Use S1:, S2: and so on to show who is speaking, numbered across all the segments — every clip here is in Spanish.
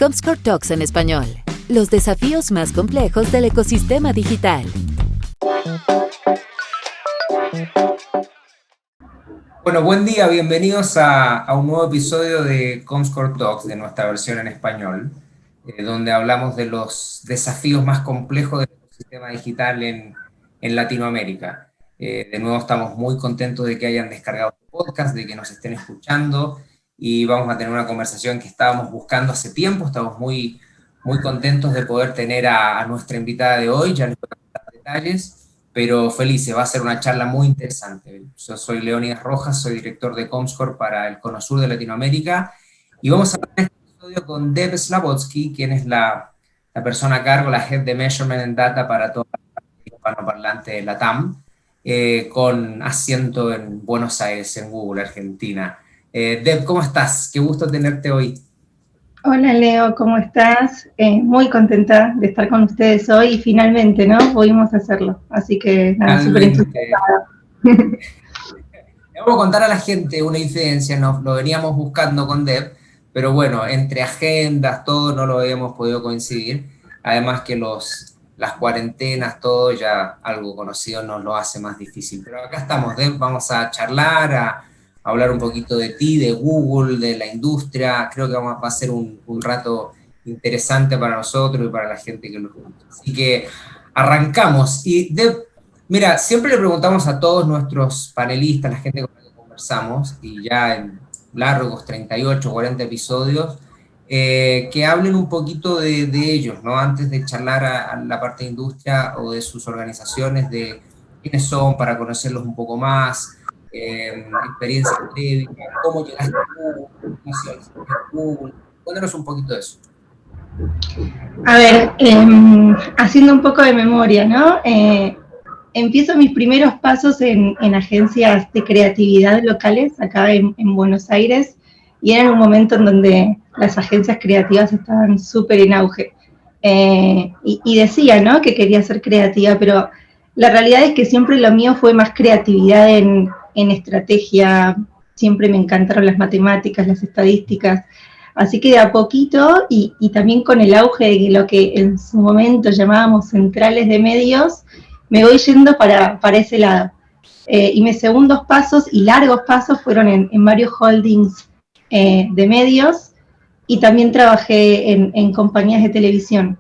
S1: Comscore Talks en español. Los desafíos más complejos del ecosistema digital.
S2: Bueno, buen día, bienvenidos a un nuevo episodio de Comscore Talks, de nuestra versión en español, donde hablamos de los desafíos más complejos del ecosistema digital en Latinoamérica. De nuevo estamos muy contentos de que hayan descargado el podcast, de que nos estén escuchando, y vamos a tener una conversación que estábamos buscando hace tiempo. Estamos muy contentos de poder tener a nuestra invitada de hoy. Ya les voy a contar detalles, pero felices, va a ser una charla muy interesante. Yo soy Leónidas Rojas, soy director de Comscore para el Cono Sur de Latinoamérica, y vamos a hablar en este episodio con Deb Slabotsky, quien es la persona a cargo, la Head de Measurement and Data para toda la hispanoparlante de LATAM, con asiento en Buenos Aires, en Google, Argentina. Deb, ¿cómo estás? Qué gusto tenerte hoy.
S3: Hola Leo, ¿cómo estás? Muy contenta de estar con ustedes hoy y finalmente, ¿no? Pudimos hacerlo, así que nada, súper entusiasmada.
S2: Le vamos a contar a la gente una incidencia, nos lo veníamos buscando con Deb, pero bueno, entre agendas, todo, no lo habíamos podido coincidir. Además que las cuarentenas, todo ya algo conocido nos lo hace más difícil. Pero acá estamos, Deb, vamos a charlar, a hablar un poquito de ti, de Google, de la industria. Creo que va a ser un rato interesante para nosotros y para la gente que lo escucha. Así que arrancamos. Y Deb, mira, siempre le preguntamos a todos nuestros panelistas, la gente con la que conversamos, y ya en largos 38, 40 episodios, que hablen un poquito de ellos, ¿no? Antes de charlar a la parte de industria o de sus organizaciones, de quiénes son, para conocerlos un poco más, experiencia previa, cómo llegaste a Google. Cuéntanos un poquito de eso.
S3: A ver, haciendo un poco de memoria, ¿no? Empiezo mis primeros pasos en agencias de creatividad locales acá en Buenos Aires, y era en un momento en donde las agencias creativas estaban súper en auge. Y decía, ¿no?, que quería ser creativa, pero la realidad es que siempre lo mío fue más creatividad en estrategia. Siempre me encantaron las matemáticas, las estadísticas. Así que de a poquito, y también con el auge de lo que en su momento llamábamos centrales de medios, me voy yendo para ese lado. Y mis segundos pasos y largos pasos fueron en varios holdings de medios, y también trabajé en compañías de televisión.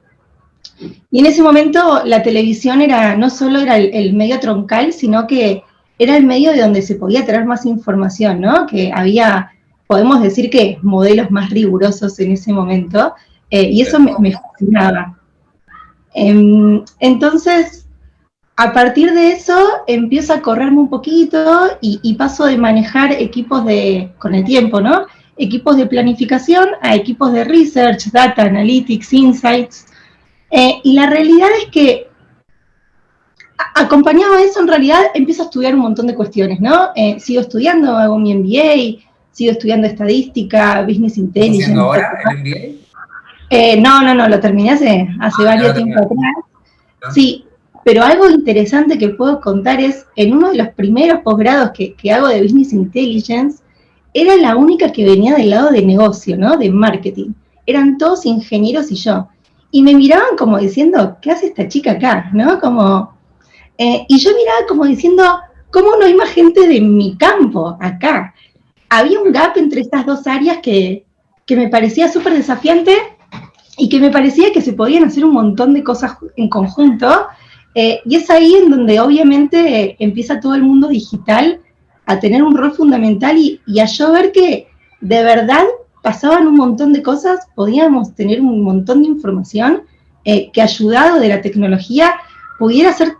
S3: Y en ese momento la televisión no solo era el medio troncal, sino que era el medio de donde se podía tener más información, ¿no? Que había, podemos decir que modelos más rigurosos en ese momento, y eso me fascinaba. Entonces, a partir de eso, empiezo a correrme un poquito y paso de manejar equipos con el tiempo, ¿no? Equipos de planificación a equipos de research, data, analytics, insights. Y la realidad es que, acompañado a eso, en realidad empiezo a estudiar un montón de cuestiones, ¿no? Sigo estudiando, hago mi MBA, sigo estudiando estadística, business intelligence.
S2: ¿Estás haciendo ahora el MBA?
S3: No, lo terminé hace varios tiempo atrás. Sí, pero algo interesante que puedo contar es, en uno de los primeros posgrados que hago de business intelligence, era la única que venía del lado de negocio, ¿no?, de marketing. Eran todos ingenieros y yo. Y me miraban como diciendo, ¿qué hace esta chica acá?, ¿no? Y yo miraba como diciendo, ¿cómo no hay más gente de mi campo acá? Había un gap entre estas dos áreas que me parecía súper desafiante, y que me parecía que se podían hacer un montón de cosas en conjunto, y es ahí en donde obviamente empieza todo el mundo digital a tener un rol fundamental, y a yo ver que de verdad pasaban un montón de cosas, podíamos tener un montón de información que, ayudado de la tecnología, pudiera hacer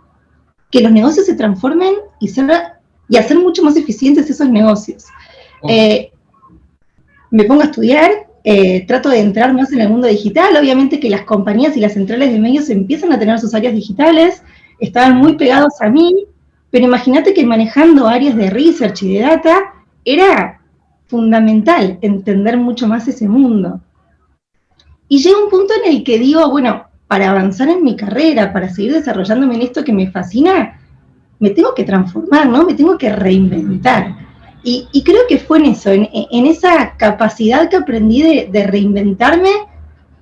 S3: que los negocios se transformen y hacer mucho más eficientes esos negocios. Me pongo a estudiar, trato de entrar más en el mundo digital. Obviamente que las compañías y las centrales de medios empiezan a tener sus áreas digitales, estaban muy pegados a mí, pero imagínate que manejando áreas de research y de data era fundamental entender mucho más ese mundo. Y llega un punto en el que digo, bueno, para avanzar en mi carrera, para seguir desarrollándome en esto que me fascina, me tengo que transformar, ¿no? Me tengo que reinventar. Y creo que fue en eso, en esa capacidad que aprendí de reinventarme,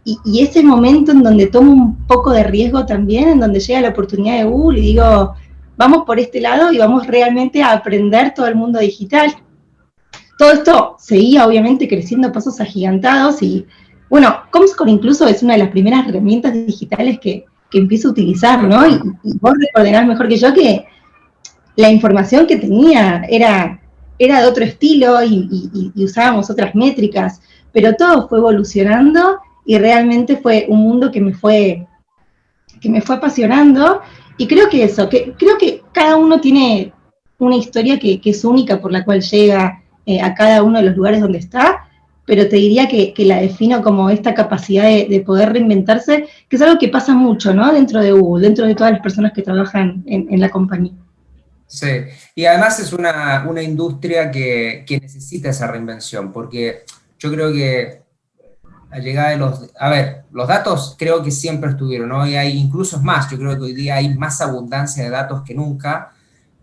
S3: y ese momento en donde tomo un poco de riesgo también, en donde llega la oportunidad de Google y digo, vamos por este lado y vamos realmente a aprender todo el mundo digital. Todo esto seguía obviamente creciendo a pasos agigantados y bueno, Comscore incluso es una de las primeras herramientas digitales que empiezo a utilizar, ¿no? Y vos recordarás mejor que yo que la información que tenía era de otro estilo y usábamos otras métricas, pero todo fue evolucionando y realmente fue un mundo que me fue apasionando y creo que eso, creo que cada uno tiene una historia que es única por la cual llega a cada uno de los lugares donde está, pero te diría que la defino como esta capacidad de poder reinventarse, que es algo que pasa mucho, ¿no? Dentro de Google, dentro de todas las personas que trabajan en la compañía.
S2: Sí, y además es una industria que necesita esa reinvención, porque yo creo que la llegada de a ver, los datos creo que siempre estuvieron, ¿no? Y hay incluso es más, yo creo que hoy día hay más abundancia de datos que nunca.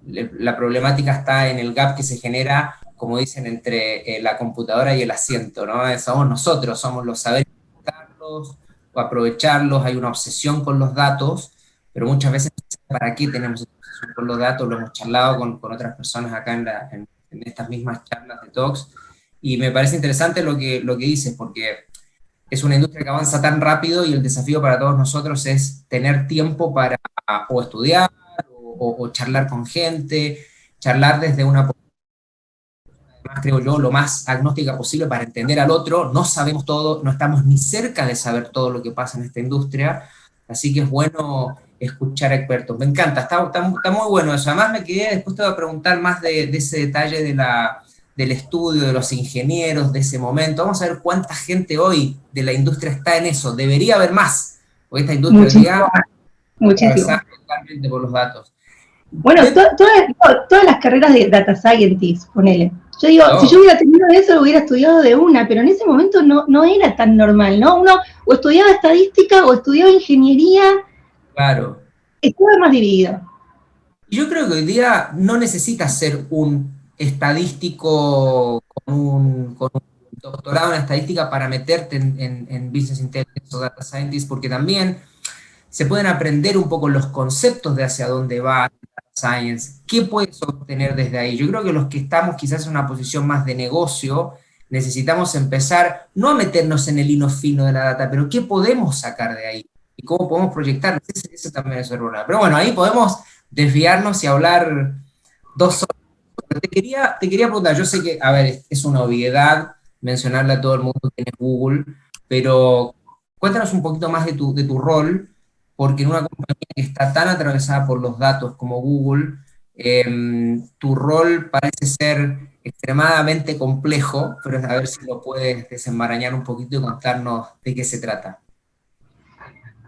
S2: La problemática está en el gap que se genera, como dicen, entre la computadora y el asiento, ¿no? Somos nosotros, somos los saberes usarlos o aprovecharlos, hay una obsesión con los datos, pero muchas veces no sé para qué tenemos esa obsesión con los datos, lo hemos charlado con otras personas acá en estas mismas charlas de Talks, y me parece interesante lo que dices, porque es una industria que avanza tan rápido y el desafío para todos nosotros es tener tiempo para o estudiar o charlar con gente, charlar desde una posición, creo yo, lo más agnóstica posible para entender al otro. No sabemos todo, no estamos ni cerca de saber todo lo que pasa en esta industria, así que es bueno escuchar a expertos. Me encanta, está muy bueno eso. Además me quedé, después te voy a preguntar más de ese detalle del estudio, de los ingenieros, de ese momento. Vamos a ver cuánta gente hoy de la industria está en eso. Debería haber más, porque esta industria hoy día está
S3: Muchísimo.
S2: atravesada totalmente por los datos.
S3: Bueno, todas las carreras de data scientist, ponele. Yo digo, si yo
S2: No,
S3: hubiera tenido eso, lo hubiera estudiado de una, pero en ese momento no era tan normal, ¿no? Uno o estudiaba estadística o estudiaba ingeniería,
S2: claro.
S3: estaba más dividido.
S2: Yo creo que hoy día no necesitas ser un estadístico con un doctorado en estadística para meterte en Business Intelligence o Data Scientist, porque también se pueden aprender un poco los conceptos de hacia dónde va Data Science, qué puedes obtener desde ahí. Yo creo que los que estamos quizás en una posición más de negocio, necesitamos empezar no a meternos en el hilo fino de la data, pero qué podemos sacar de ahí y cómo podemos proyectar. Ese también es el rol. Pero bueno, ahí podemos desviarnos y hablar 2 horas. Te quería preguntar, yo sé que, a ver, es una obviedad mencionarle a todo el mundo que es Google, pero cuéntanos un poquito más de tu rol, porque en una compañía que está tan atravesada por los datos como Google, tu rol parece ser extremadamente complejo, pero a ver si lo puedes desenmarañar un poquito y contarnos de qué se trata.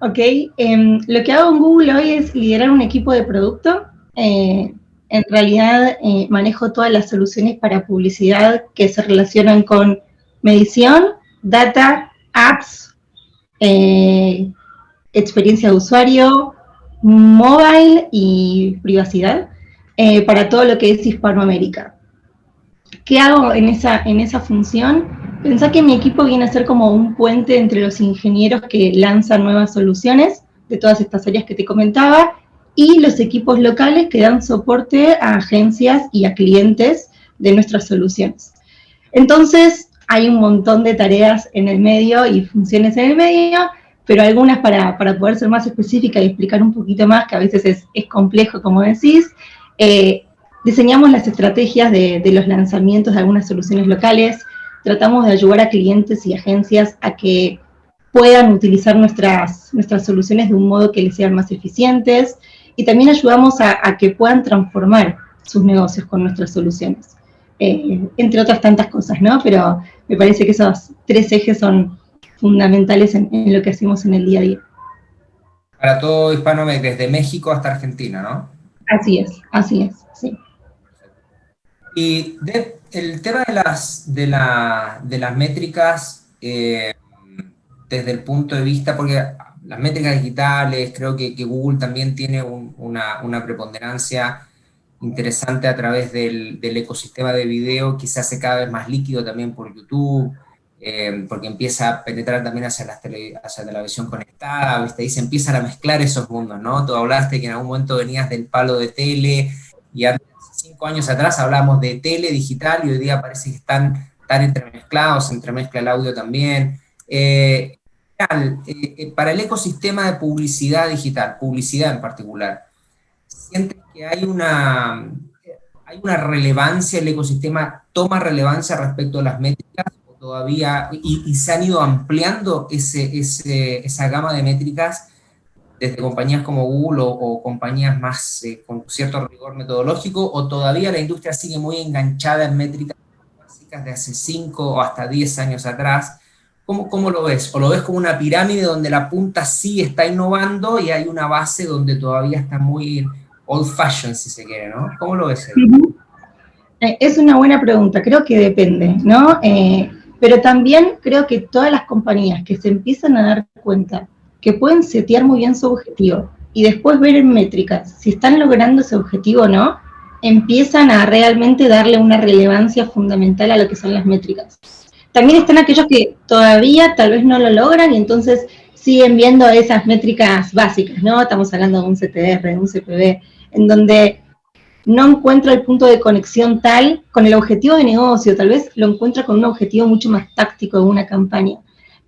S3: Ok, lo que hago en Google hoy es liderar un equipo de producto. En realidad manejo todas las soluciones para publicidad que se relacionan con medición, data, apps, eh, experiencia de usuario, mobile y privacidad para todo lo que es Hispanoamérica. ¿Qué hago en esa función? Pensá que mi equipo viene a ser como un puente entre los ingenieros que lanzan nuevas soluciones de todas estas áreas que te comentaba y los equipos locales que dan soporte a agencias y a clientes de nuestras soluciones. Entonces, hay un montón de tareas en el medio y funciones en el medio, pero algunas para poder ser más específica y explicar un poquito más, que a veces es complejo, como decís, diseñamos las estrategias de los lanzamientos de algunas soluciones locales, tratamos de ayudar a clientes y agencias a que puedan utilizar nuestras soluciones de un modo que les sean más eficientes y también ayudamos a que puedan transformar sus negocios con nuestras soluciones. Entre otras tantas cosas, ¿no? Pero me parece que esos 3 ejes son fundamentales en lo que hacemos en el día a día.
S2: Para todo Hispanoamérica, desde México hasta Argentina, ¿no?
S3: Así es, sí.
S2: Y el tema de las métricas, desde el punto de vista, porque las métricas digitales, creo que Google también tiene una preponderancia interesante a través del ecosistema de video, que se hace cada vez más líquido también por YouTube. porque empieza a penetrar también hacia la televisión conectada, ¿viste? Ahí se empiezan a mezclar esos mundos, ¿no? Tú hablaste que en algún momento venías del palo de tele, y hace 5 años atrás hablábamos de tele, digital, y hoy día parece que están tan entremezclados, se entremezcla el audio también. Para el ecosistema de publicidad digital, publicidad en particular, ¿sientes que hay una relevancia, el ecosistema toma relevancia respecto a las métricas, o todavía, y se han ido ampliando esa gama de métricas desde compañías como Google o compañías más con cierto rigor metodológico, o todavía la industria sigue muy enganchada en métricas básicas de hace 5 o hasta 10 años atrás? ¿Cómo lo ves? ¿O lo ves como una pirámide donde la punta sí está innovando y hay una base donde todavía está muy old fashion, si se quiere, ¿no? ¿Cómo lo ves?
S3: Es una buena pregunta, creo que depende, ¿no? Pero también creo que todas las compañías que se empiezan a dar cuenta que pueden setear muy bien su objetivo y después ver en métricas si están logrando ese objetivo o no, empiezan a realmente darle una relevancia fundamental a lo que son las métricas. También están aquellos que todavía tal vez no lo logran y entonces siguen viendo esas métricas básicas, ¿no? Estamos hablando de un CTR, de un CPV, en donde no encuentra el punto de conexión tal con el objetivo de negocio, tal vez lo encuentra con un objetivo mucho más táctico de una campaña.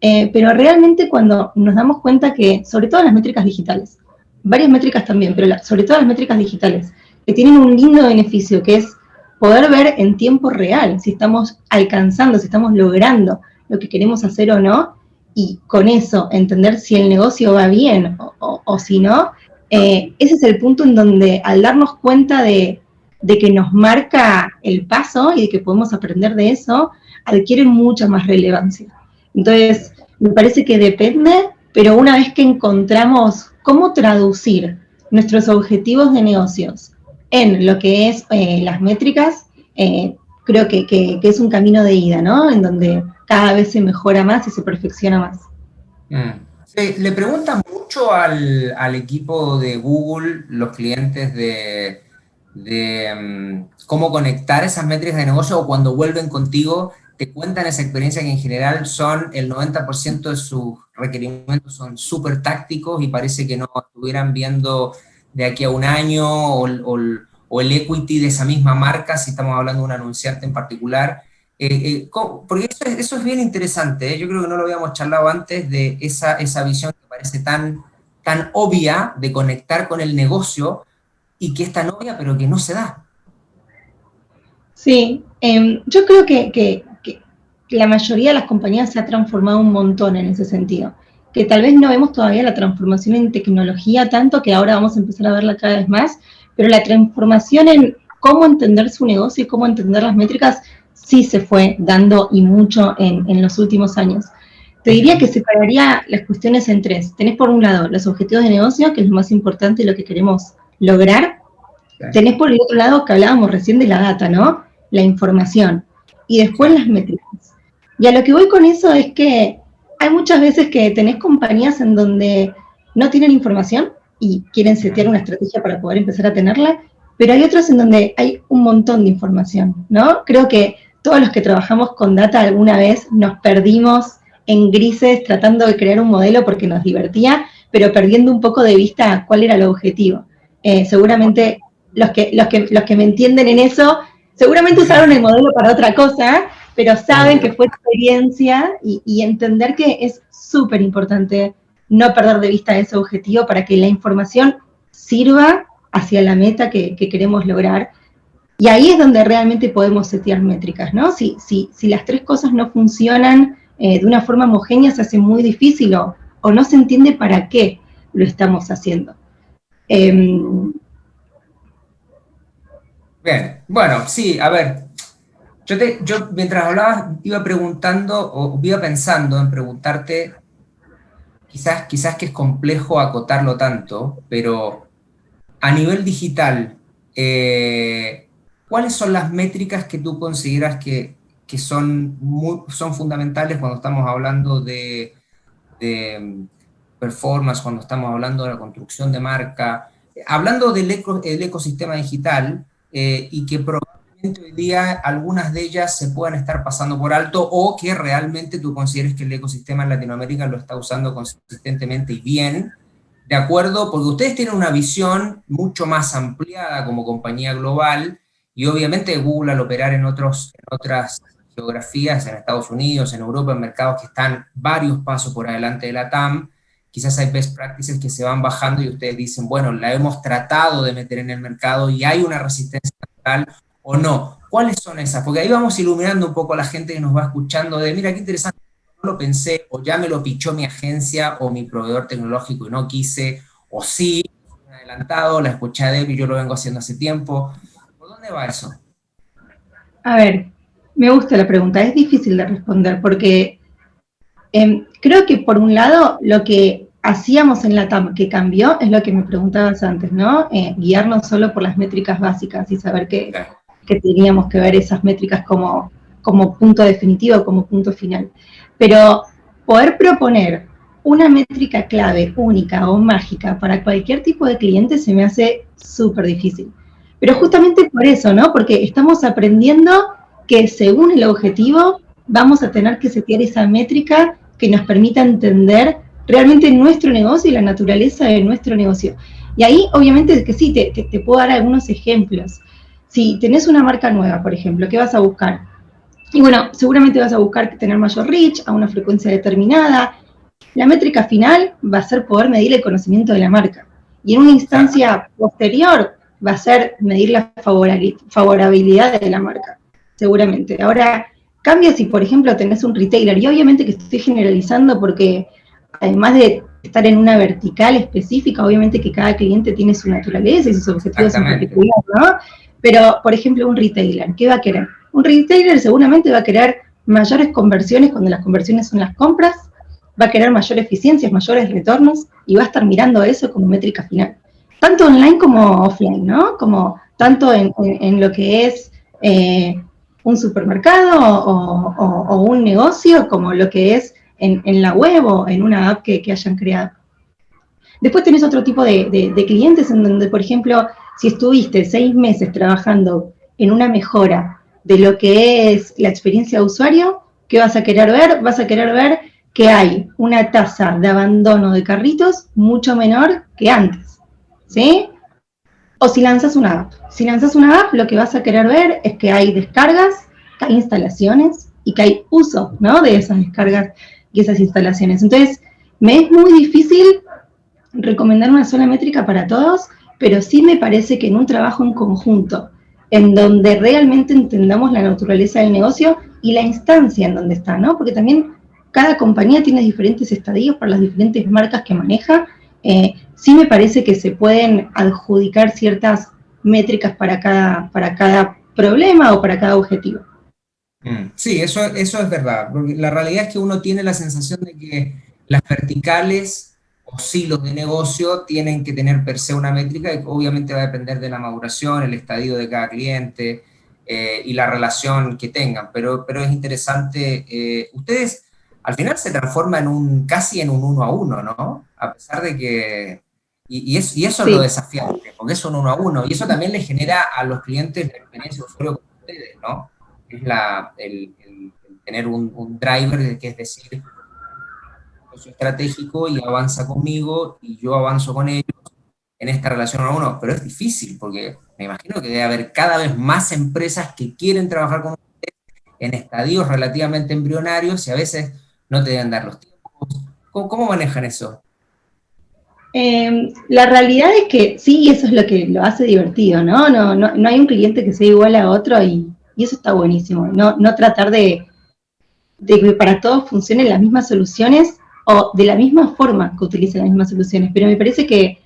S3: Pero realmente cuando nos damos cuenta que, sobre todo las métricas digitales, varias métricas también, pero sobre todo las métricas digitales, que tienen un lindo beneficio, que es poder ver en tiempo real si estamos alcanzando, si estamos logrando lo que queremos hacer o no, y con eso entender si el negocio va bien o si no, ese es el punto en donde al darnos cuenta de que nos marca el paso y de que podemos aprender de eso, adquiere mucha más relevancia. Entonces, me parece que depende, pero una vez que encontramos cómo traducir nuestros objetivos de negocios en lo que es las métricas, creo que es un camino de ida, ¿no? En donde cada vez se mejora más y se perfecciona más.
S2: Le preguntan mucho al equipo de Google, los clientes, de cómo conectar esas métricas de negocio, o cuando vuelven contigo, te cuentan esa experiencia que en general son el 90% de sus requerimientos son súper tácticos y parece que no estuvieran viendo de aquí a un año o el equity de esa misma marca, si estamos hablando de un anunciante en particular. Porque eso es bien interesante, ¿eh? Yo creo que no lo habíamos charlado antes, de esa visión que parece tan obvia de conectar con el negocio, y que es tan obvia pero que no se da.
S3: Sí, yo creo que la mayoría de las compañías se ha transformado un montón en ese sentido, que tal vez no vemos todavía la transformación en tecnología tanto, que ahora vamos a empezar a verla cada vez más, pero la transformación en cómo entender su negocio y cómo entender las métricas sí se fue dando y mucho en los últimos años. Te diría que separaría las cuestiones en tres. Tenés por un lado los objetivos de negocio, que es lo más importante y lo que queremos lograr. Tenés por el otro lado, que hablábamos recién de la data, ¿no? La información. Y después las métricas. Y a lo que voy con eso es que hay muchas veces que tenés compañías en donde no tienen información y quieren setear una estrategia para poder empezar a tenerla, pero hay otras en donde hay un montón de información, ¿no? Creo que todos los que trabajamos con data alguna vez nos perdimos en grises tratando de crear un modelo porque nos divertía, pero perdiendo un poco de vista cuál era el objetivo. Seguramente los que me entienden en eso, seguramente usaron el modelo para otra cosa, pero saben que fue experiencia y entender que es súper importante no perder de vista ese objetivo para que la información sirva hacia la meta que queremos lograr. Y ahí es donde realmente podemos setear métricas, ¿no? Si las tres cosas no funcionan de una forma homogénea, se hace muy difícil o no se entiende para qué lo estamos haciendo.
S2: Bien, bueno, sí, a ver, yo mientras hablabas iba preguntando, o iba pensando en preguntarte, quizás que es complejo acotarlo tanto, pero a nivel digital, ¿cuáles son las métricas que tú consideras que son fundamentales cuando estamos hablando de performance, cuando estamos hablando de la construcción de marca, hablando del ecosistema digital, y que probablemente hoy día algunas de ellas se puedan estar pasando por alto o que realmente tú consideres que el ecosistema en Latinoamérica lo está usando consistentemente y bien, de acuerdo, porque ustedes tienen una visión mucho más ampliada como compañía global y obviamente Google al operar en otras geografías, en Estados Unidos, en Europa, en mercados que están varios pasos por adelante de la TAM, quizás hay best practices que se van bajando y ustedes dicen, bueno, la hemos tratado de meter en el mercado y hay una resistencia natural o no. ¿Cuáles son esas? Porque ahí vamos iluminando un poco a la gente que nos va escuchando de, mira, qué interesante, no lo pensé, o ya me lo pichó mi agencia o mi proveedor tecnológico y no quise, o sí, adelantado, la escuché de él y yo lo vengo haciendo hace tiempo. ¿Por dónde va eso?
S3: A ver, me gusta la pregunta, es difícil de responder porque creo que por un lado lo que hacíamos en la TAM que cambió es lo que me preguntabas antes, ¿no? Guiarnos solo por las métricas básicas y saber que teníamos que ver esas métricas como punto definitivo, como punto final. Pero poder proponer una métrica clave, única o mágica para cualquier tipo de cliente se me hace súper difícil. Pero justamente por eso, ¿no? Porque estamos aprendiendo que según el objetivo vamos a tener que setear esa métrica que nos permita entender realmente nuestro negocio y la naturaleza de nuestro negocio. Y ahí, obviamente, que sí, te puedo dar algunos ejemplos. Si tenés una marca nueva, por ejemplo, ¿qué vas a buscar? Y bueno, seguramente vas a buscar tener mayor reach a una frecuencia determinada. La métrica final va a ser poder medir el conocimiento de la marca. Y en una instancia posterior va a ser medir la favorabilidad de la marca, seguramente. Ahora, cambia si, por ejemplo, tenés un retailer, y obviamente que estoy generalizando porque además de estar en una vertical específica, obviamente que cada cliente tiene su naturaleza y sus objetivos en particular, ¿no? Pero, por ejemplo, un retailer, ¿qué va a querer? Un retailer seguramente va a querer mayores conversiones cuando las conversiones son las compras, va a querer mayor eficiencias, mayores retornos, y va a estar mirando eso como métrica final. Tanto online como offline, ¿no? Como tanto en lo que es un supermercado o un negocio, como lo que es en la web o en una app que hayan creado. Después tenés otro tipo de clientes en donde, por ejemplo, si estuviste 6 meses trabajando en una mejora de lo que es la experiencia de usuario, ¿qué vas a querer ver? Vas a querer ver que hay una tasa de abandono de carritos mucho menor que antes, ¿sí? O si lanzas una app. Si lanzas una app, lo que vas a querer ver es que hay descargas, que hay instalaciones y que hay uso, ¿no? De esas descargas y esas instalaciones. Entonces, me es muy difícil recomendar una sola métrica para todos, pero sí me parece que en un trabajo en conjunto, en donde realmente entendamos la naturaleza del negocio y la instancia en donde está, ¿no? Porque también cada compañía tiene diferentes estadios para las diferentes marcas que maneja. Sí me parece que se pueden adjudicar ciertas métricas para cada problema o para cada objetivo.
S2: Sí, eso es verdad, porque la realidad es que uno tiene la sensación de que las verticales o silos de negocio tienen que tener per se una métrica y obviamente va a depender de la maduración, el estadio de cada cliente y la relación que tengan, pero es interesante. Ustedes al final se transforman casi en un 1 a 1, ¿no? A pesar de que... Y eso sí. Es lo desafiante, porque es un 1 a 1, y eso también le genera a los clientes la experiencia de usuario con ustedes, ¿no? Es el tener un driver, que es decir, socio estratégico y avanza conmigo y yo avanzo con ellos en esta relación 1 a 1, pero es difícil porque me imagino que debe haber cada vez más empresas que quieren trabajar con ustedes en estadios relativamente embrionarios y a veces no te deben dar los tiempos. ¿Cómo manejan eso?
S3: La realidad es que sí, eso es lo que lo hace divertido, ¿no? No hay un cliente que sea igual a otro y eso está buenísimo. No tratar de que para todos funcionen las mismas soluciones o de la misma forma que utilicen las mismas soluciones, pero me parece que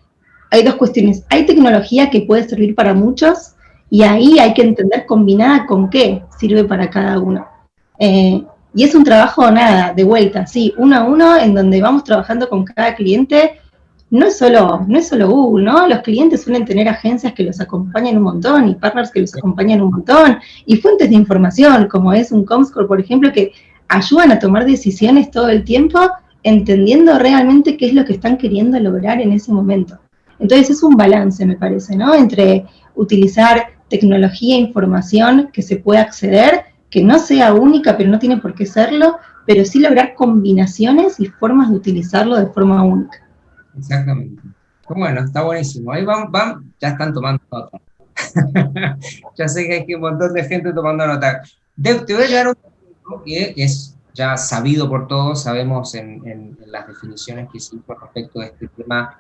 S3: hay dos cuestiones. Hay tecnología que puede servir para muchos y ahí hay que entender combinada con qué sirve para cada uno. Y es un trabajo, de vuelta, sí, 1 a 1, en donde vamos trabajando con cada cliente. No es solo Google, ¿no? Los clientes suelen tener agencias que los acompañan un montón y partners que los acompañan un montón y fuentes de información, como es un Comscore, por ejemplo, que ayudan a tomar decisiones todo el tiempo, entendiendo realmente qué es lo que están queriendo lograr en ese momento. Entonces es un balance, me parece, ¿no? Entre utilizar tecnología e información que se pueda acceder, que no sea única, pero no tiene por qué serlo, pero sí lograr combinaciones y formas de utilizarlo de forma única.
S2: Exactamente. Bueno, está buenísimo. Ahí ya están tomando nota. Ya sé que hay un montón de gente tomando nota. Te voy a dar un ejemplo que es ya sabido por todos, sabemos en las definiciones que se hizo respecto de este tema,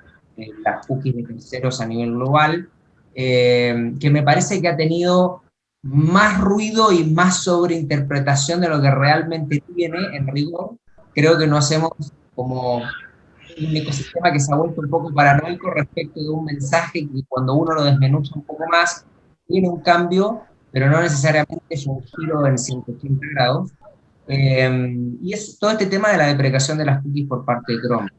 S2: las cookies de terceros a nivel global, que me parece que ha tenido más ruido y más sobreinterpretación de lo que realmente tiene en rigor. Creo que no hacemos como un ecosistema que se ha vuelto un poco paranoico respecto de un mensaje que cuando uno lo desmenuza un poco más, tiene un cambio, pero no necesariamente es un giro en 180 grados. Y es todo este tema de la deprecación de las cookies por parte de Chrome.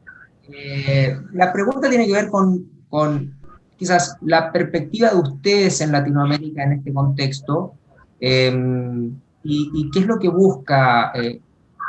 S2: La pregunta tiene que ver con quizás la perspectiva de ustedes en Latinoamérica en este contexto, y qué es lo que busca, qué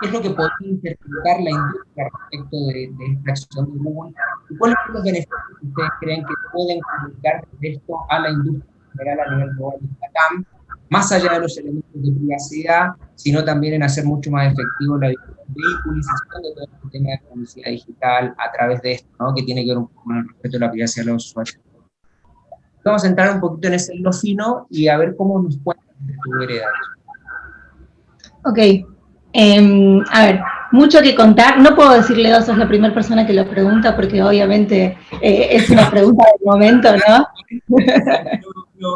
S2: es lo que podría interpretar la industria respecto de esta acción de Google, y cuáles son los beneficios que ustedes creen que pueden comunicar de esto a la industria en general a nivel global de esta CAM, más allá de los elementos de privacidad, sino también en hacer mucho más efectivo la vehiculización de todo el tema de publicidad digital a través de esto, ¿no? Que tiene que ver un poco con el respeto a la privacidad de los usuarios. Vamos a entrar un poquito en ese hilo fino y a ver cómo nos cuentan de tu vereda.
S3: Ok, a ver, mucho que contar. No puedo decirle dos, sos la primera persona que lo pregunta, porque obviamente es una pregunta del momento, ¿no?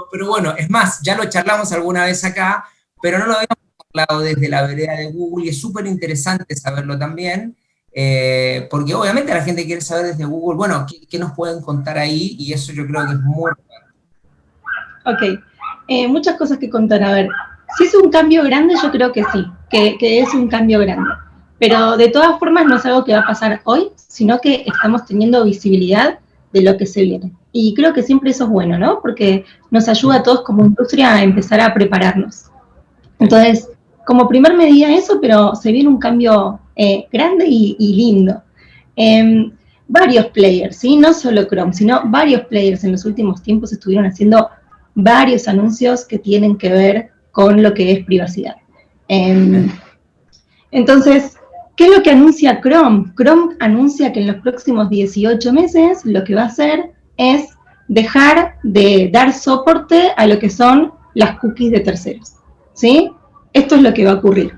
S2: Pero bueno, es más, ya lo charlamos alguna vez acá, pero no lo habíamos hablado desde la vereda de Google, y es súper interesante saberlo también, porque obviamente la gente quiere saber desde Google, bueno, ¿qué nos pueden contar ahí? Y eso yo creo que es muy
S3: Ok, muchas cosas que contar. A ver, si es un cambio grande, yo creo que sí, que es un cambio grande. Pero de todas formas no es algo que va a pasar hoy, sino que estamos teniendo visibilidad de lo que se viene. Y creo que siempre eso es bueno, ¿no? Porque nos ayuda a todos como industria a empezar a prepararnos. Entonces, como primer medida eso, pero se viene un cambio grande y lindo. Varios players, ¿sí? No solo Chrome, sino varios players en los últimos tiempos estuvieron haciendo varios anuncios que tienen que ver con lo que es privacidad. Entonces, ¿qué es lo que anuncia Chrome? Chrome anuncia que en los próximos 18 meses lo que va a hacer es dejar de dar soporte a lo que son las cookies de terceros, ¿sí? Esto es lo que va a ocurrir.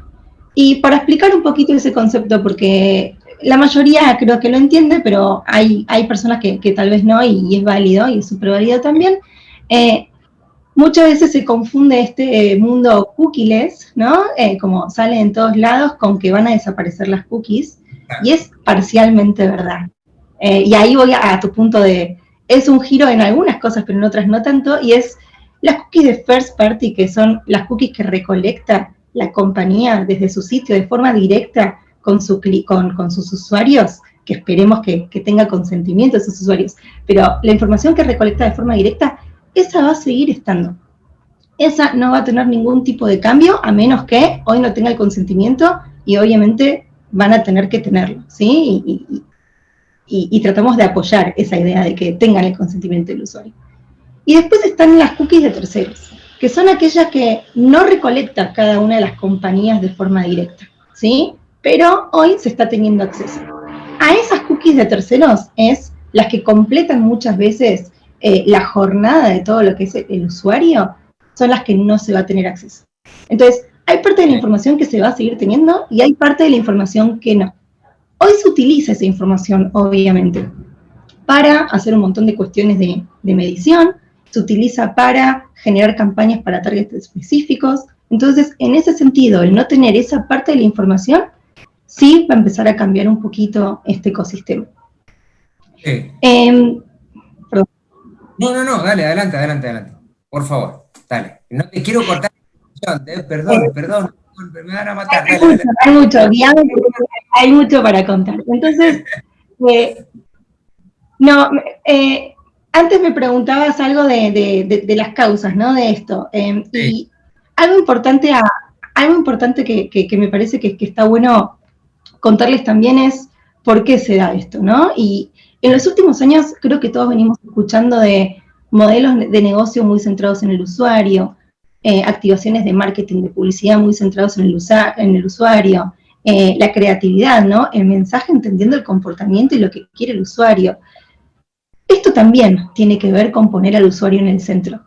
S3: Y para explicar un poquito ese concepto, porque la mayoría creo que lo entiende, pero hay personas que tal vez no, y es válido, y es súper válido también. Muchas veces se confunde este mundo cookieless, ¿no? Como sale en todos lados, con que van a desaparecer las cookies, y es parcialmente verdad. Y ahí voy a tu punto de, es un giro en algunas cosas, pero en otras no tanto, y es las cookies de first party, que son las cookies que recolecta la compañía desde su sitio de forma directa con sus usuarios, que esperemos que tenga consentimiento de sus usuarios, pero la información que recolecta de forma directa, esa va a seguir estando. Esa no va a tener ningún tipo de cambio, a menos que hoy no tenga el consentimiento, y obviamente van a tener que tenerlo, ¿sí? Y tratamos de apoyar esa idea de que tengan el consentimiento del usuario. Y después están las cookies de terceros, que son aquellas que no recolecta cada una de las compañías de forma directa, ¿sí? Pero hoy se está teniendo acceso. A esas cookies de terceros es las que completan muchas veces la jornada de todo lo que es el usuario, son las que no se va a tener acceso. Entonces, hay parte de la información que se va a seguir teniendo y hay parte de la información que no. Hoy se utiliza esa información, obviamente, para hacer un montón de cuestiones de medición, se utiliza para generar campañas para targets específicos. Entonces, en ese sentido, el no tener esa parte de la información, sí va a empezar a cambiar un poquito este ecosistema.
S2: Sí.
S3: Perdón.
S2: No, dale, adelante. Por favor, dale. No te quiero cortar la discusión, perdón, me van a matar.
S3: Hay mucho para contar. Entonces, antes me preguntabas algo de las causas, ¿no? De esto. Sí. Y algo importante que me parece que está bueno contarles también es por qué se da esto, ¿no? Y en los últimos años creo que todos venimos escuchando de, modelos de negocio muy centrados en el usuario, activaciones de marketing, de publicidad muy centrados en el usuario, la creatividad, ¿no? El mensaje entendiendo el comportamiento y lo que quiere el usuario. Esto también tiene que ver con poner al usuario en el centro.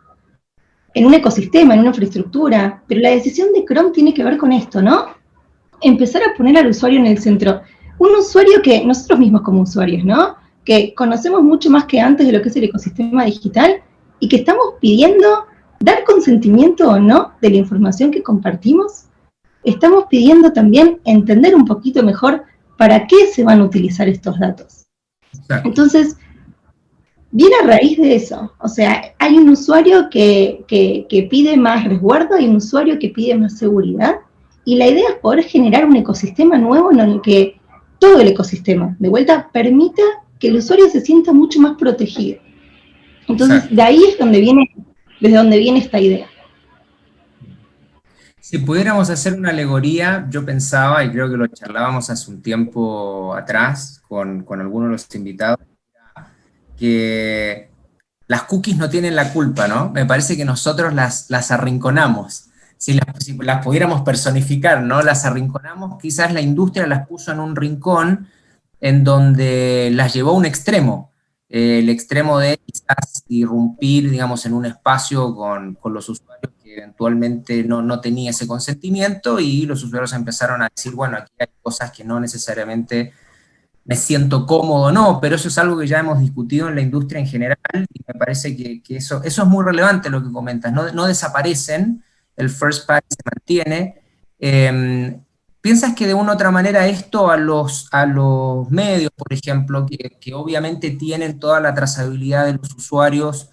S3: En un ecosistema, en una infraestructura, pero la decisión de Chrome tiene que ver con esto, ¿no? Empezar a poner al usuario en el centro. Un usuario que nosotros mismos como usuarios, ¿no? Que conocemos mucho más que antes de lo que es el ecosistema digital y que estamos pidiendo dar consentimiento o no de la información que compartimos. Estamos pidiendo también entender un poquito mejor para qué se van a utilizar estos datos. Exacto. Entonces, viene a raíz de eso. O sea, hay un usuario que pide más resguardo, hay un usuario que pide más seguridad, y la idea es poder generar un ecosistema nuevo en el que todo el ecosistema, de vuelta, permita que el usuario se sienta mucho más protegido. Entonces, exacto, de ahí es desde donde viene esta idea.
S2: Si pudiéramos hacer una alegoría, yo pensaba, y creo que lo charlábamos hace un tiempo atrás con algunos de los invitados, que las cookies no tienen la culpa, ¿no? Me parece que nosotros las arrinconamos. Si las pudiéramos personificar, ¿no? Las arrinconamos, quizás la industria las puso en un rincón en donde las llevó a un extremo. El extremo de quizás irrumpir, digamos, en un espacio con los usuarios que eventualmente no tenía ese consentimiento, y los usuarios empezaron a decir, bueno, aquí hay cosas que no necesariamente me siento cómodo, no, pero eso es algo que ya hemos discutido en la industria en general, y me parece que eso es muy relevante lo que comentas, no desaparecen, el first party se mantiene. ¿Piensas que de una u otra manera esto a los medios, por ejemplo, que obviamente tienen toda la trazabilidad de los usuarios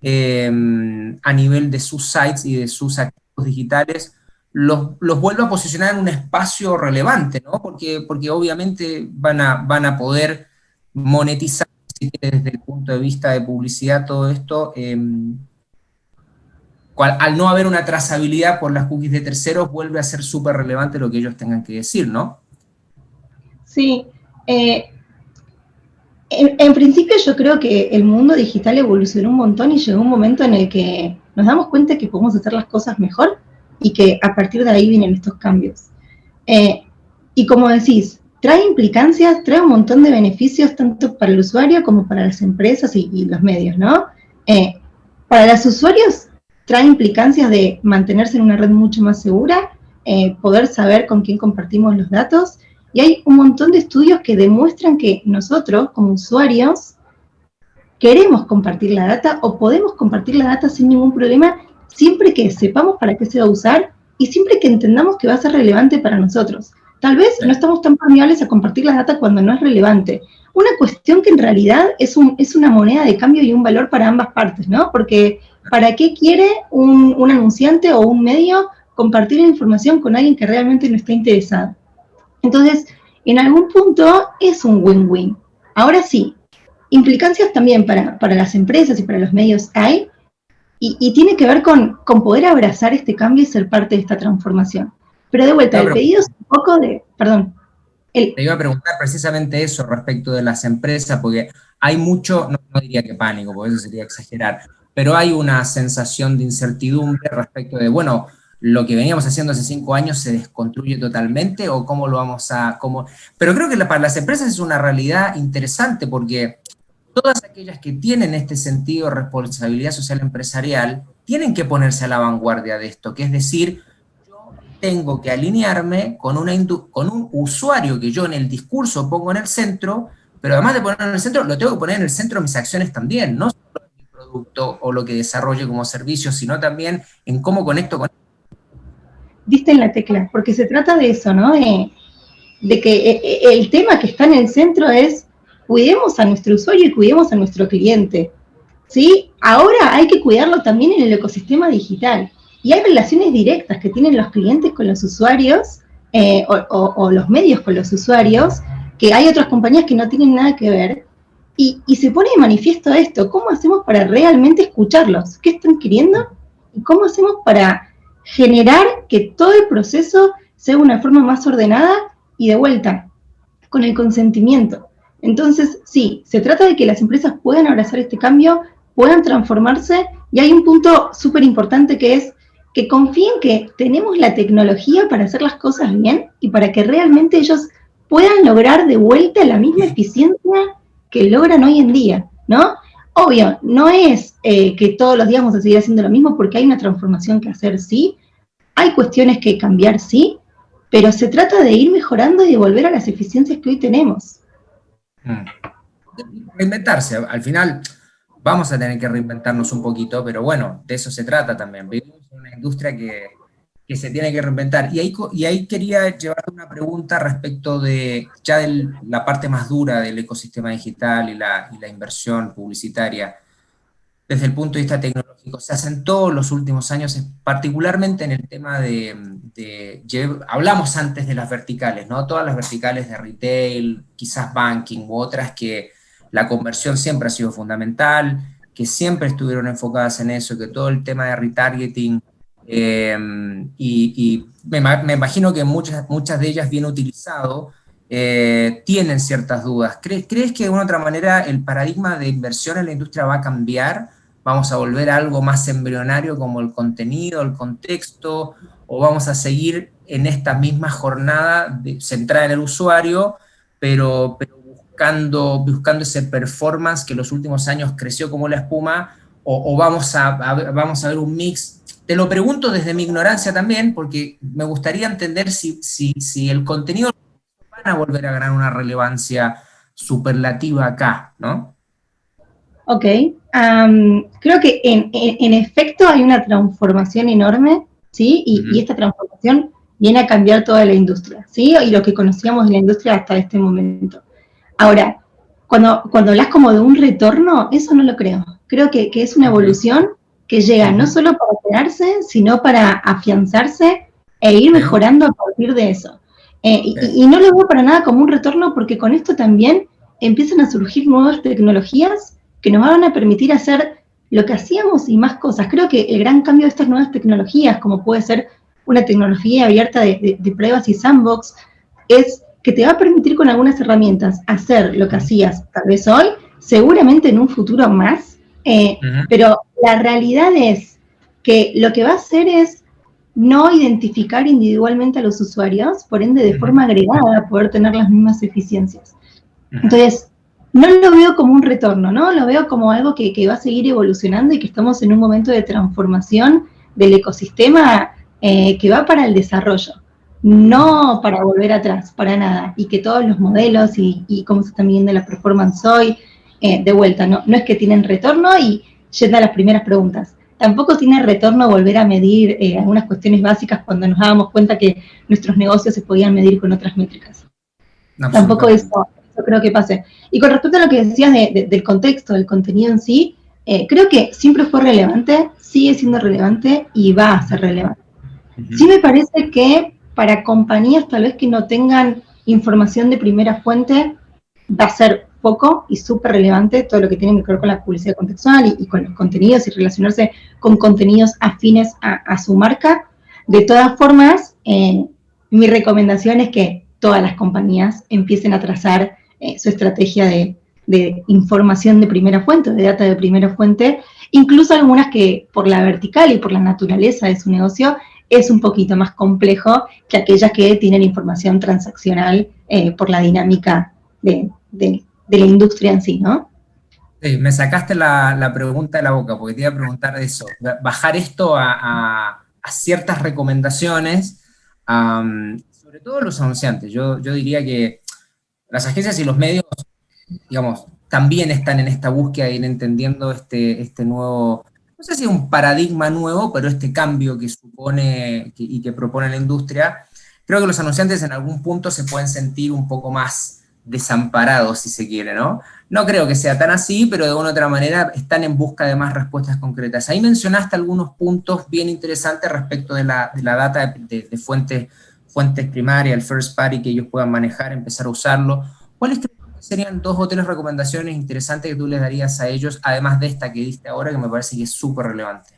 S2: a nivel de sus sites y de sus activos digitales, los vuelve a posicionar en un espacio relevante, ¿no? Porque obviamente van a poder monetizar desde el punto de vista de publicidad todo esto, al no haber una trazabilidad por las cookies de terceros, vuelve a ser súper relevante lo que ellos tengan que decir, ¿no?
S3: Sí. En principio yo creo que el mundo digital evolucionó un montón y llegó un momento en el que nos damos cuenta que podemos hacer las cosas mejor y que a partir de ahí vienen estos cambios. Y como decís, trae implicancias, trae un montón de beneficios tanto para el usuario como para las empresas y los medios, ¿no? Para los usuarios trae implicancias de mantenerse en una red mucho más segura, poder saber con quién compartimos los datos, y hay un montón de estudios que demuestran que nosotros, como usuarios, queremos compartir la data o podemos compartir la data sin ningún problema, siempre que sepamos para qué se va a usar y siempre que entendamos que va a ser relevante para nosotros. Tal vez no estamos tan permeables a compartir la data cuando no es relevante. Una cuestión que en realidad es una moneda de cambio y un valor para ambas partes, ¿no? Porque ¿para qué quiere un anunciante o un medio compartir información con alguien que realmente no está interesado? Entonces, en algún punto es un win-win. Ahora sí, implicancias también para las empresas y para los medios hay, y tiene que ver con poder abrazar este cambio y ser parte de esta transformación. Pero de vuelta, el pedido es un poco de... Perdón.
S2: Te iba a preguntar precisamente eso respecto de las empresas, porque hay mucho, no diría que pánico, porque eso sería exagerar, pero hay una sensación de incertidumbre respecto de, bueno, lo que veníamos haciendo hace 5 años se desconstruye totalmente, o cómo lo vamos a... Pero creo que para las empresas es una realidad interesante, porque todas aquellas que tienen este sentido de responsabilidad social empresarial tienen que ponerse a la vanguardia de esto, que es decir, yo tengo que alinearme con un usuario que yo en el discurso pongo en el centro, pero además de ponerlo en el centro, lo tengo que poner en el centro de mis acciones también, no solo en mi producto o lo que desarrolle como servicio, sino también en cómo conecto con...
S3: Diste en la tecla, porque se trata de eso, ¿no? De que el tema que está en el centro es cuidemos a nuestro usuario y cuidemos a nuestro cliente, ¿sí? Ahora hay que cuidarlo también en el ecosistema digital. Y hay relaciones directas que tienen los clientes con los usuarios o los medios con los usuarios, que hay otras compañías que no tienen nada que ver, y se pone de manifiesto esto. ¿Cómo hacemos para realmente escucharlos? ¿Qué están queriendo? ¿Y cómo hacemos para generar que todo el proceso sea de una forma más ordenada y de vuelta, con el consentimiento? Entonces, sí, se trata de que las empresas puedan abrazar este cambio, puedan transformarse, y hay un punto súper importante que es que confíen que tenemos la tecnología para hacer las cosas bien y para que realmente ellos puedan lograr de vuelta la misma eficiencia que logran hoy en día, ¿no? Obvio, no es que todos los días vamos a seguir haciendo lo mismo porque hay una transformación que hacer, sí, hay cuestiones que cambiar, sí, pero se trata de ir mejorando y de volver a las eficiencias que hoy tenemos.
S2: Reinventarse, al final vamos a tener que reinventarnos un poquito, pero bueno, de eso se trata también. Vivimos en una industria que se tiene que reinventar. Y ahí quería llevarte una pregunta respecto de ya la parte más dura del ecosistema digital y la inversión publicitaria. Desde el punto de vista tecnológico, se hacen todos los últimos años, particularmente en el tema hablamos antes de las verticales, ¿no? Todas las verticales de retail, quizás banking u otras que la conversión siempre ha sido fundamental, que siempre estuvieron enfocadas en eso, que todo el tema de retargeting, y me imagino que muchas de ellas bien utilizado, tienen ciertas dudas. ¿Crees que de una otra manera el paradigma de inversión en la industria va a cambiar? ¿Vamos a volver a algo más embrionario como el contenido, el contexto, o vamos a seguir en esta misma jornada centrada en el usuario, pero buscando ese performance que en los últimos años creció como la espuma, o vamos a ver un mix? Te lo pregunto desde mi ignorancia también, porque me gustaría entender si el contenido van a volver a ganar una relevancia superlativa acá, ¿no?
S3: Ok, creo que en efecto hay una transformación enorme, ¿sí? Y esta transformación viene a cambiar toda la industria, ¿sí? Y lo que conocíamos de la industria hasta este momento. Ahora, cuando hablas como de un retorno, eso no lo creo. Creo que es una evolución que llega no solo para quedarse, sino para afianzarse e ir mejorando a partir de eso. Y no lo veo para nada como un retorno, porque con esto también empiezan a surgir nuevas tecnologías que nos van a permitir hacer lo que hacíamos y más cosas. Creo que el gran cambio de estas nuevas tecnologías, como puede ser una tecnología abierta de pruebas y sandbox, es que te va a permitir con algunas herramientas hacer lo que hacías tal vez hoy, seguramente en un futuro más, pero la realidad es que lo que va a hacer es no identificar individualmente a los usuarios, por ende de forma agregada poder tener las mismas eficiencias. Entonces, no lo veo como un retorno, ¿no? Lo veo como algo que va a seguir evolucionando y que estamos en un momento de transformación del ecosistema que va para el desarrollo, no para volver atrás, para nada. Y que todos los modelos y cómo se está midiendo la performance hoy, de vuelta, no es que tienen retorno. Y yendo a las primeras preguntas, tampoco tiene retorno volver a medir algunas cuestiones básicas cuando nos dábamos cuenta que nuestros negocios se podían medir con otras métricas. Tampoco eso creo que pase. Y con respecto a lo que decías del contexto, del contenido en sí, creo que siempre fue relevante, sigue siendo relevante y va a ser relevante. Sí me parece que para compañías tal vez que no tengan información de primera fuente, va a ser poco y súper relevante todo lo que tiene que ver con la publicidad contextual y con los contenidos y relacionarse con contenidos afines a su marca. De todas formas, mi recomendación es que todas las compañías empiecen a trazar su estrategia de información de primera fuente, de data de primera fuente, incluso algunas que por la vertical y por la naturaleza de su negocio es un poquito más complejo que aquellas que tienen información transaccional por la dinámica de la industria en sí, ¿no?
S2: Sí, me sacaste la pregunta de la boca, porque te iba a preguntar de eso, bajar esto a ciertas recomendaciones, sobre todo los anunciantes. Yo diría que las agencias y los medios, digamos, también están en esta búsqueda y en entendiendo este nuevo, no sé si es un paradigma nuevo, pero este cambio que supone y que propone la industria. Creo que los anunciantes en algún punto se pueden sentir un poco más desamparados, si se quiere, ¿no? No creo que sea tan así, pero de una u otra manera están en busca de más respuestas concretas. Ahí mencionaste algunos puntos bien interesantes respecto de la data de fuentes primarias, el first party que ellos puedan manejar, empezar a usarlo. ¿Cuáles serían 2 o 3 recomendaciones interesantes que tú les darías a ellos, además de esta que diste ahora, que me parece que es súper relevante?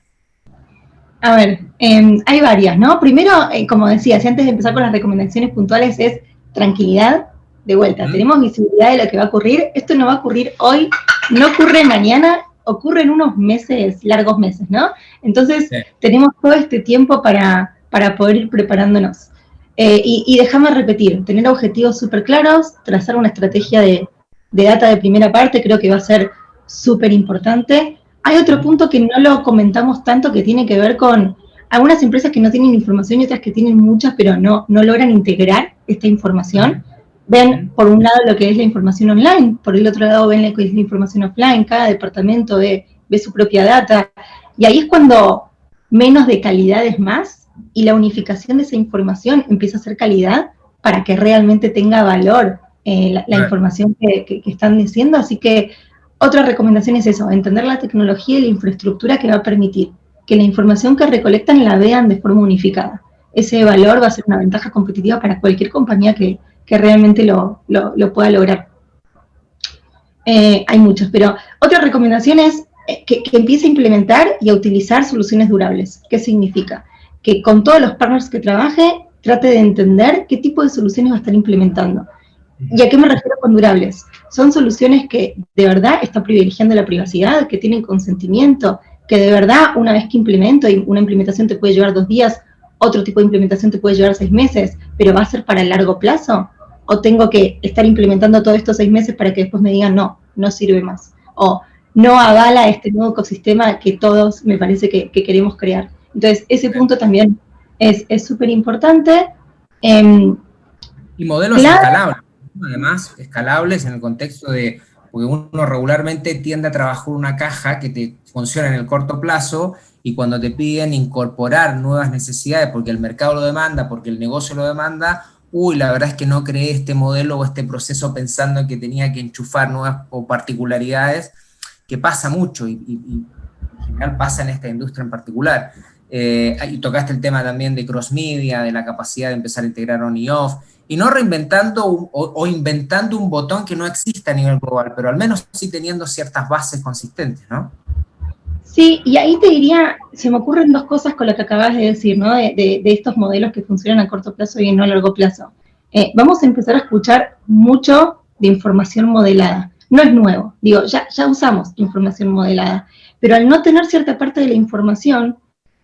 S3: A ver, hay varias, ¿no? Primero, como decía, si antes de empezar con las recomendaciones puntuales, es tranquilidad. De vuelta, tenemos visibilidad de lo que va a ocurrir. Esto no va a ocurrir hoy, no ocurre mañana ocurre en unos meses, largos meses, ¿no? Entonces,
S2: Sí.
S3: tenemos todo este tiempo para poder ir preparándonos. Y déjame repetir, tener objetivos súper claros, trazar una estrategia de data de primera parte, creo que va a ser súper importante. Hay otro punto que no lo comentamos tanto, que tiene que ver con algunas empresas que no tienen información y otras que tienen muchas, pero no logran integrar esta información. Ven, por un lado, lo que es la información online, por el otro lado ven lo que es la información offline, cada departamento ve su propia data, y ahí es cuando menos de calidad es más, y la unificación de esa información empieza a ser calidad para que realmente tenga valor la información que están diciendo. Así que otra recomendación es eso, entender la tecnología y la infraestructura que va a permitir que la información que recolectan la vean de forma unificada. Ese valor va a ser una ventaja competitiva para cualquier compañía que realmente lo pueda lograr. Hay muchos, pero otra recomendación es que empiece a implementar y a utilizar soluciones durables. ¿Qué significa? Que con todos los partners que trabaje, trate de entender qué tipo de soluciones va a estar implementando. ¿Y a qué me refiero con durables? Son soluciones que de verdad están privilegiando la privacidad, que tienen consentimiento, que de verdad una vez que implemento, y una implementación te puede llevar 2 días, otro tipo de implementación te puede llevar 6 meses, pero va a ser para el largo plazo, o tengo que estar implementando todos estos 6 meses para que después me digan no sirve más, o no avala este nuevo ecosistema que todos me parece que queremos crear. Entonces, ese punto también es súper importante.
S2: Y modelos escalables, ¿no? Además, escalables en el contexto de, porque uno regularmente tiende a trabajar una caja que te funciona en el corto plazo, y cuando te piden incorporar nuevas necesidades porque el mercado lo demanda, porque el negocio lo demanda, la verdad es que no creé este modelo o este proceso pensando en que tenía que enchufar nuevas o particularidades, que pasa mucho y en general pasa en esta industria en particular. Y tocaste el tema también de cross media, de la capacidad de empezar a integrar on y off, y no reinventando o inventando un botón que no exista a nivel global, pero al menos sí teniendo ciertas bases consistentes, ¿no?
S3: Sí, y ahí te diría, se me ocurren 2 cosas con lo que acabas de decir, ¿no? De estos modelos que funcionan a corto plazo y no a largo plazo. Vamos a empezar a escuchar mucho de información modelada. No es nuevo, digo, ya usamos información modelada, pero al no tener cierta parte de la información,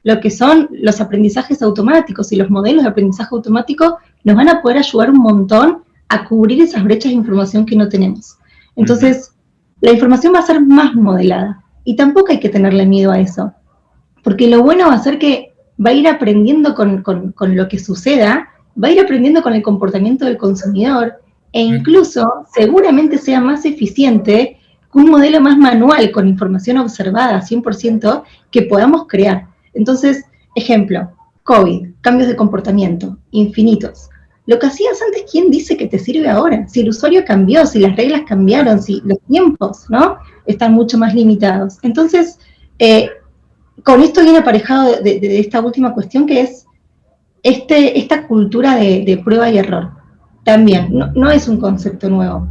S3: lo que son los aprendizajes automáticos y los modelos de aprendizaje automático nos van a poder ayudar un montón a cubrir esas brechas de información que no tenemos. Entonces, la información va a ser más modelada. Y tampoco hay que tenerle miedo a eso, porque lo bueno va a ser que va a ir aprendiendo con lo que suceda, va a ir aprendiendo con el comportamiento del consumidor, e incluso seguramente sea más eficiente que un modelo más manual, con información observada 100%, que podamos crear. Entonces, ejemplo, COVID, cambios de comportamiento, infinitos. Lo que hacías antes, ¿quién dice que te sirve ahora? Si el usuario cambió, si las reglas cambiaron, si los tiempos, ¿no?, están mucho más limitados. Entonces, con esto viene aparejado de esta última cuestión, que es esta cultura de prueba y error. También, no es un concepto nuevo,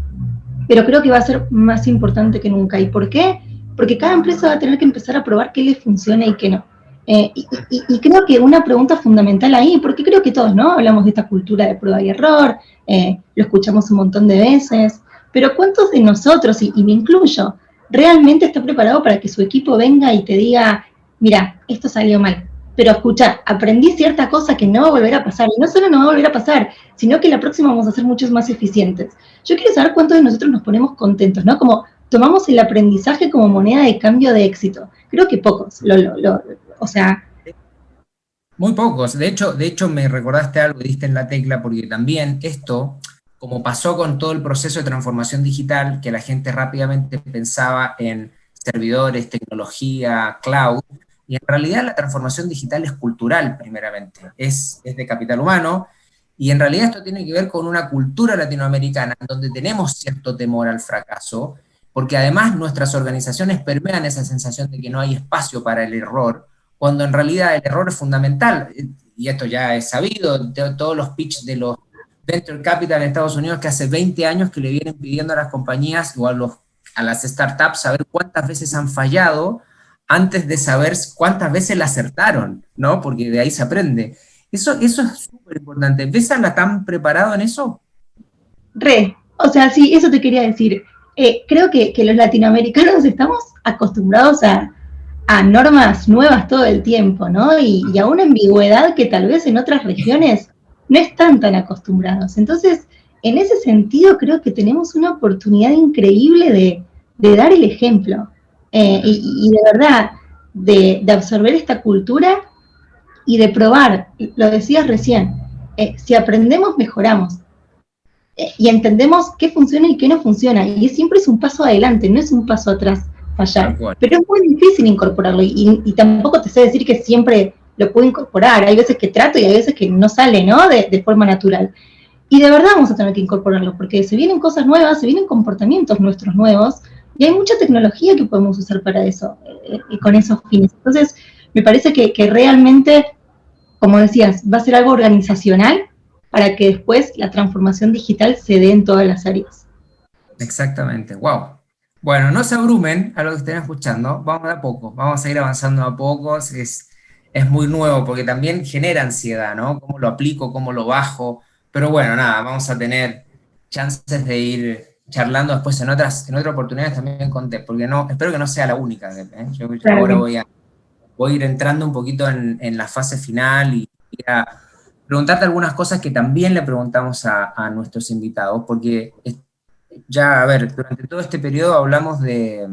S3: pero creo que va a ser más importante que nunca. ¿Y por qué? Porque cada empresa va a tener que empezar a probar qué le funciona y qué no. Y creo que una pregunta fundamental ahí, porque creo que todos, ¿no?, hablamos de esta cultura de prueba y error, lo escuchamos un montón de veces, pero ¿cuántos de nosotros, y me incluyo, realmente está preparado para que su equipo venga y te diga, mira, esto salió mal, pero escucha, aprendí cierta cosa que no va a volver a pasar, y no solo no va a volver a pasar, sino que la próxima vamos a ser muchos más eficientes? Yo quiero saber cuántos de nosotros nos ponemos contentos, ¿no? Como tomamos el aprendizaje como moneda de cambio de éxito. Creo que pocos, o sea...
S2: Muy pocos. De hecho, me recordaste algo, diste en la tecla, porque también esto, como pasó con todo el proceso de transformación digital, que la gente rápidamente pensaba en servidores, tecnología, cloud, y en realidad la transformación digital es cultural primeramente, es de capital humano, y en realidad esto tiene que ver con una cultura latinoamericana donde tenemos cierto temor al fracaso, porque además nuestras organizaciones permean esa sensación de que no hay espacio para el error, cuando en realidad el error es fundamental, y esto ya es sabido, de todos los pitch de los Venture Capital en Estados Unidos, que hace 20 años que le vienen pidiendo a las compañías o a las startups saber cuántas veces han fallado antes de saber cuántas veces la acertaron, ¿no? Porque de ahí se aprende. Eso es súper importante. ¿Ves a Latam preparado en eso?
S3: O sea, sí, eso te quería decir. creo que los latinoamericanos estamos acostumbrados a normas nuevas todo el tiempo, ¿no? Y a una ambigüedad que tal vez en otras regiones no están tan acostumbrados. Entonces, en ese sentido, creo que tenemos una oportunidad increíble de dar el ejemplo. Y de verdad, de absorber esta cultura y de probar, lo decías recién, si aprendemos, mejoramos. Y entendemos qué funciona y qué no funciona. Y siempre es un paso adelante, no es un paso atrás fallar. Pero es muy difícil incorporarlo y tampoco te sé decir que siempre lo puedo incorporar. Hay veces que trato y hay veces que no sale, ¿no? De forma natural. Y de verdad vamos a tener que incorporarlo, porque se vienen cosas nuevas, se vienen comportamientos nuestros nuevos, y hay mucha tecnología que podemos usar para eso, y con esos fines. Entonces, me parece que realmente, como decías, va a ser algo organizacional para que después la transformación digital se dé en todas las áreas.
S2: Exactamente, wow. Bueno, no se abrumen a lo que estén escuchando, vamos de a poco, vamos a ir avanzando a pocos, es muy nuevo porque también genera ansiedad, ¿no? ¿Cómo lo aplico, cómo lo bajo? Pero bueno, nada, vamos a tener chances de ir charlando después en otras oportunidades también con Deb, porque no, espero que no sea la única, Deb, ¿eh? Yo claro. Ahora voy a ir entrando un poquito en la fase final y a preguntarte algunas cosas que también le preguntamos a nuestros invitados, porque ya, a ver, durante todo este periodo hablamos de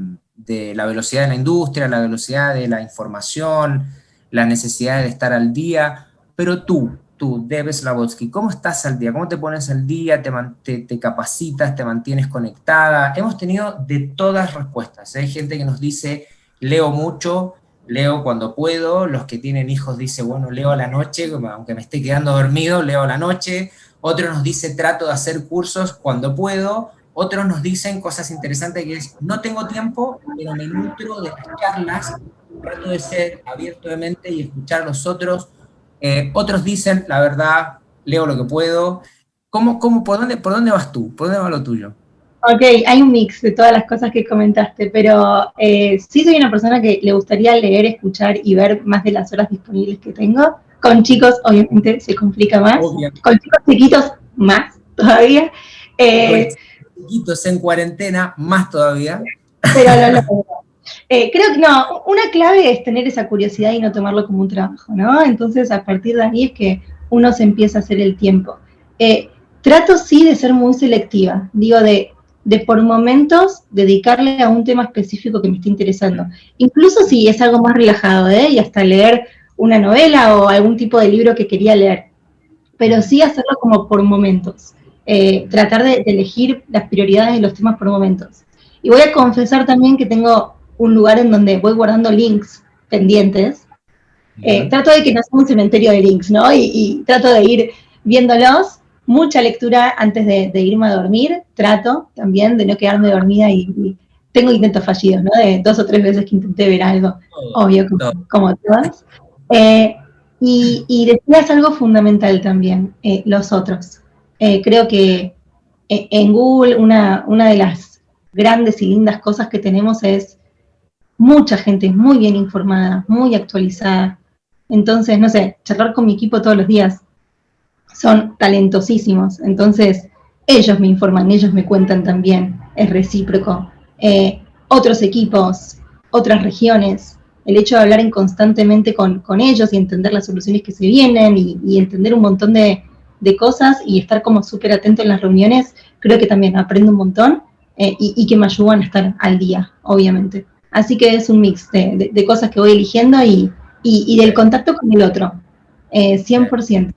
S2: la velocidad de la industria, la velocidad de la información, la necesidad de estar al día, pero tú, Deb Slabotski, ¿cómo estás al día? ¿Cómo te pones al día? ¿Te capacitas? ¿Te mantienes conectada? Hemos tenido de todas respuestas. Hay gente que nos dice, leo mucho, leo cuando puedo. Los que tienen hijos dicen, bueno, leo a la noche, aunque me esté quedando dormido, leo a la noche. Otros nos dicen, trato de hacer cursos cuando puedo. Otros nos dicen cosas interesantes que es, no tengo tiempo, pero me nutro de las charlas, trato de ser abierto de mente y escuchar a los otros. Otros dicen, la verdad, leo lo que puedo. Por dónde vas tú? ¿Por dónde va lo tuyo?
S3: Ok, hay un mix de todas las cosas que comentaste, pero sí soy una persona que le gustaría leer, escuchar y ver más de las horas disponibles que tengo. Con chicos, obviamente, se complica más. Obviamente. Con chicos chiquitos, más todavía.
S2: Chiquitos en cuarentena, más todavía.
S3: Pero lo logro. Creo que no, una clave es tener esa curiosidad y no tomarlo como un trabajo, ¿no? Entonces, a partir de ahí es que uno se empieza a hacer el tiempo. Trato sí de ser muy selectiva, digo, de por momentos dedicarle a un tema específico que me esté interesando. Incluso si es algo más relajado, y hasta leer una novela o algún tipo de libro que quería leer. Pero sí hacerlo como por momentos. Tratar de elegir las prioridades de los temas por momentos. Y voy a confesar también que tengo un lugar en donde voy guardando links pendientes. Trato de que no sea un cementerio de links, ¿no? Y trato de ir viéndolos. Mucha lectura antes de irme a dormir. Trato también de no quedarme dormida y tengo intentos fallidos, ¿no? De 2 o 3 veces que intenté ver algo, obvio, como todas. Y decías algo fundamental también, los otros. Creo que en Google una de las grandes y lindas cosas que tenemos es mucha gente muy bien informada, muy actualizada. Entonces, no sé, charlar con mi equipo todos los días, son talentosísimos. Entonces, ellos me informan, ellos me cuentan también, es recíproco. Otros equipos, otras regiones, el hecho de hablar constantemente con ellos y entender las soluciones que se vienen y entender un montón de cosas y estar como súper atento en las reuniones, creo que también aprendo un montón y que me ayudan a estar al día, obviamente. Así que es un mix de cosas que voy eligiendo y del contacto con el otro, 100%.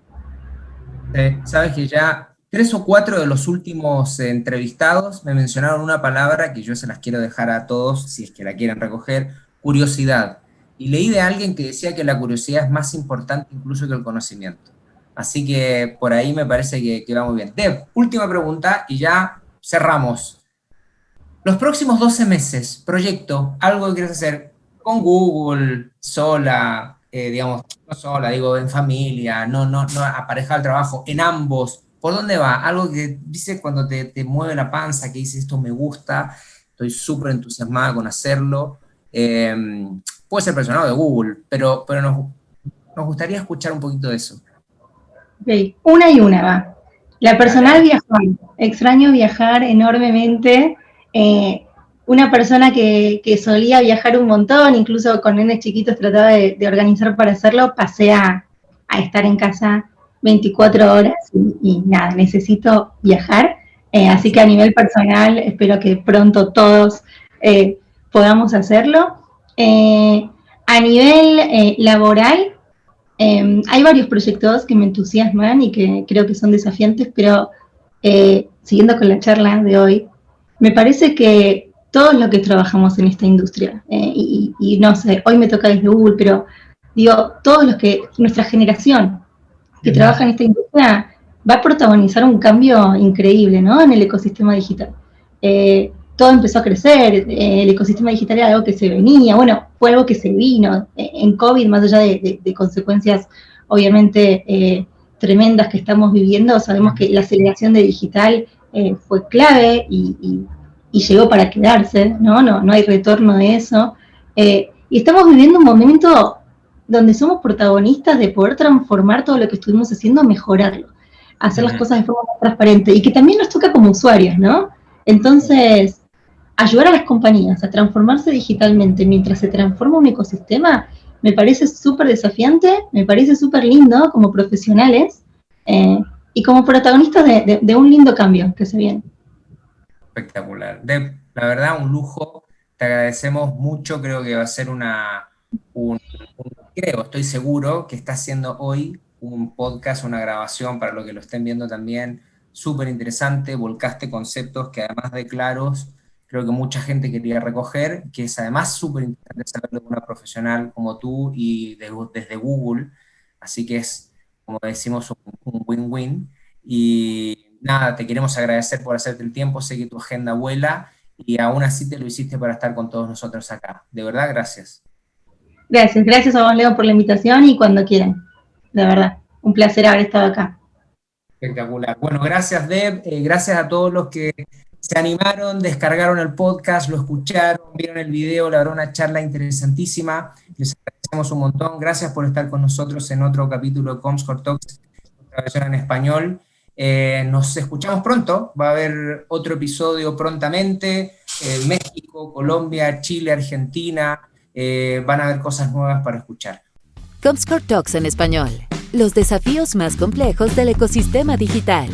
S2: Sabes que ya 3 o 4 de los últimos entrevistados me mencionaron una palabra que yo se las quiero dejar a todos, si es que la quieren recoger, curiosidad. Y leí de alguien que decía que la curiosidad es más importante incluso que el conocimiento. Así que por ahí me parece que va muy bien. Deb, última pregunta y ya cerramos. Los próximos 12 meses, proyecto, algo que quieres hacer con Google, sola, digamos, no sola, digo, en familia, no aparejado al trabajo, en ambos, ¿por dónde va? Algo que dice cuando te mueve la panza, que dices, esto me gusta, estoy súper entusiasmada con hacerlo. Puede ser personal de Google, pero nos gustaría escuchar un poquito de eso.
S3: Ok, una y una va. La personal, viajar. Extraño viajar enormemente. Una persona que solía viajar un montón, incluso con nenes chiquitos trataba de organizar para hacerlo, pasé a estar en casa 24 horas y nada, necesito viajar. Así que a nivel personal espero que pronto todos podamos hacerlo. A nivel laboral, hay varios proyectos que me entusiasman y que creo que son desafiantes, pero siguiendo con la charla de hoy, me parece que todos los que trabajamos en esta industria, y no sé, hoy me toca desde Google, pero digo, todos los que, nuestra generación que trabaja en esta industria, va a protagonizar un cambio increíble, ¿no? En el ecosistema digital. Todo empezó a crecer, el ecosistema digital era algo que se venía, bueno, fue algo que se vino. En COVID, más allá de consecuencias obviamente tremendas que estamos viviendo, sabemos que la aceleración de digital fue clave y llegó para quedarse, ¿no? No hay retorno de eso. Y estamos viviendo un momento donde somos protagonistas de poder transformar todo lo que estuvimos haciendo, mejorarlo, hacer las cosas de forma más transparente y que también nos toca como usuarios, ¿no? Entonces, ayudar a las compañías a transformarse digitalmente mientras se transforma un ecosistema me parece súper desafiante, me parece súper lindo como profesionales y como protagonistas de un lindo cambio que se viene.
S2: Espectacular. Deb, la verdad, un lujo. Te agradecemos mucho. Creo que va a ser estoy seguro que está haciendo hoy un podcast, una grabación para los que lo estén viendo también, súper interesante. Volcaste conceptos que además de claros, creo que mucha gente quería recoger, que es además súper interesante saberlo de una profesional como tú y desde Google. Así que es, como decimos, un win-win. Y nada, te queremos agradecer por hacerte el tiempo. Sé que tu agenda vuela y aún así te lo hiciste para estar con todos nosotros acá. De verdad, gracias.
S3: Gracias a vos, Leo, por la invitación y cuando quieran. De verdad, un placer haber estado acá.
S2: Espectacular. Bueno, gracias, Deb. Gracias a todos los que se animaron, descargaron el podcast, lo escucharon, vieron el video. La verdad, una charla interesantísima. Les agradecemos un montón. Gracias por estar con nosotros en otro capítulo de Comscore Talks, otra versión en español. Nos escuchamos pronto. Va a haber otro episodio prontamente. México, Colombia, Chile, Argentina. Van a haber cosas nuevas para escuchar.
S1: Comscore Talks en español. Los desafíos más complejos del ecosistema digital.